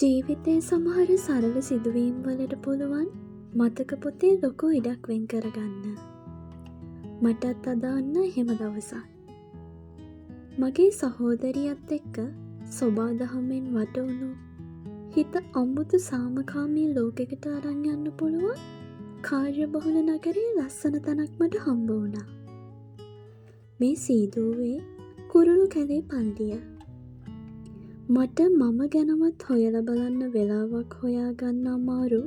ජීවිතයේ සමහර සරල සිදුවීම් වලට පුළුවන් මතක පොතේ ලොකු ඉඩක් වෙන් කරගන්න. මටත් අදාන්න එහෙම දවසක්. මගේ සහෝදරියත් එක්ක සොබා දහමෙන් වටවුණු හිත අමුතු සාමකාමී ලෝකෙකට අරන් යන්න පුළුවන් කාර්යබහුල නගරයේ ලස්සන තැනක් මට හම්බ වුණා. මේ සීදුවේ කුරුළු කැලේ පල්ලිය. මට මම ගැනවත් හොයලා බලන්න වෙලාවක් හොයාගන්න අමාරු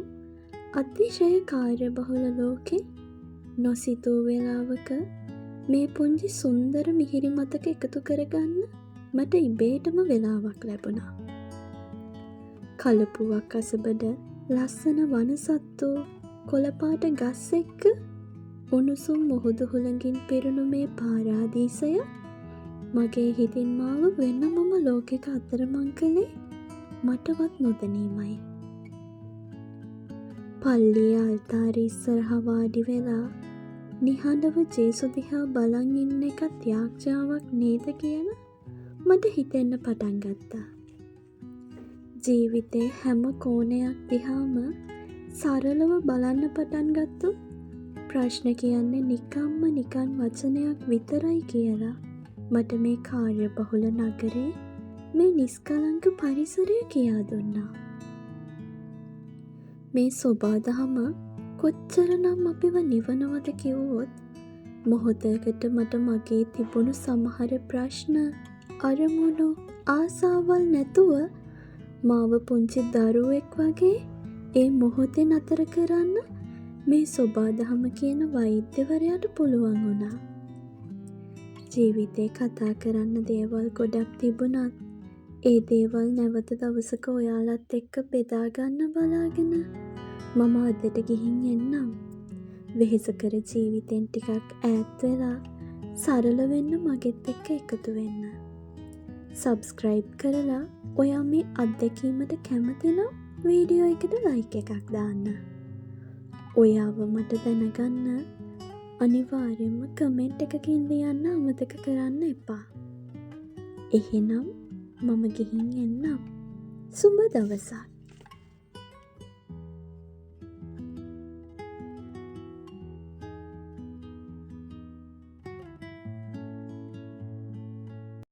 අතිශය කාර්යබහුල ලෝකෙ නොසිතූ වෙලාවක මේ පුංචි සුන්දර මිහිරි මතක එකතු කරගන්න මට ඉබේටම වෙලාවක් ලැබුණා. කලපුවක් අසබඩ ලස්සන වනසත්තු කොළපාට ගස් එක්ක උණුසුම් මුහුදු හුළඟින් පිරුණු මේ පාරාදීසය මගේ හිතින් මාව වෙනමම ලෝකෙක අතරමං කළේ මටවත් නොදැනීමයි. පල්ලියේ අල්තාරේ ඉස්සරහා වාඩි වෙලා නිහඬව ජේසු දිහා බලන් ඉන්න එකත් යාඥාවක් නේද කියලා මට හිතෙන්න පටන් ගත්තා. ජීවිතේ හැම කෝණයක් දිහාම සරලව බලන්න පටන් ගත්තොත් ප්‍රශ්න කියන්නේ නිකම්ම නිකන් වචනයක් විතරයි කියලා මට මේ කාර්යබහුල නගරේ මේ නිස්කලංක පරිසරය කියා දුන්නා. මේ සොබාදහම කොච්චරනම් අපිව නිවනවද කිව්වොත් මොහොතකට මට මගේ තිබුණු සමහර ප්‍රශ්න අරමුණු ආසාවල් නැතුව මාව පුංචි දරුවෙක් වගේ ඒ මොහොතේ නතර කරන්න මේ සොබාදහම කියන වෛද්‍යවරයාට පුළුවන් වුණා. ජීවිතේ කතා කරන්න දේවල් ගොඩක් තිබුණත් ඒ දේවල් නැවත දවසක ඔයාලත් එක්ක බෙදාගන්න බලාගෙන මම අදට ගිහින් එන්නම්. වෙහෙසකර ජීවිතෙන් ටිකක් ඈත් වෙලා සරල වෙන්න මගෙත් එක්ක එකතු වෙන්න. සබ්ස්ක්‍රයිබ් කරලා ඔයා මේ අත්දැකීමට කැමති නම් වීඩියෝ එකට ලයික් එකක් දාන්න. ඔයාව මට දැනගන්න අනිවාර්යෙන්ම කමෙන්ට් එකකින් ලියන්න අමතක කරන්න එපා. එහෙනම් මම ගිහින් එන්නම්. සුබ දවසක්.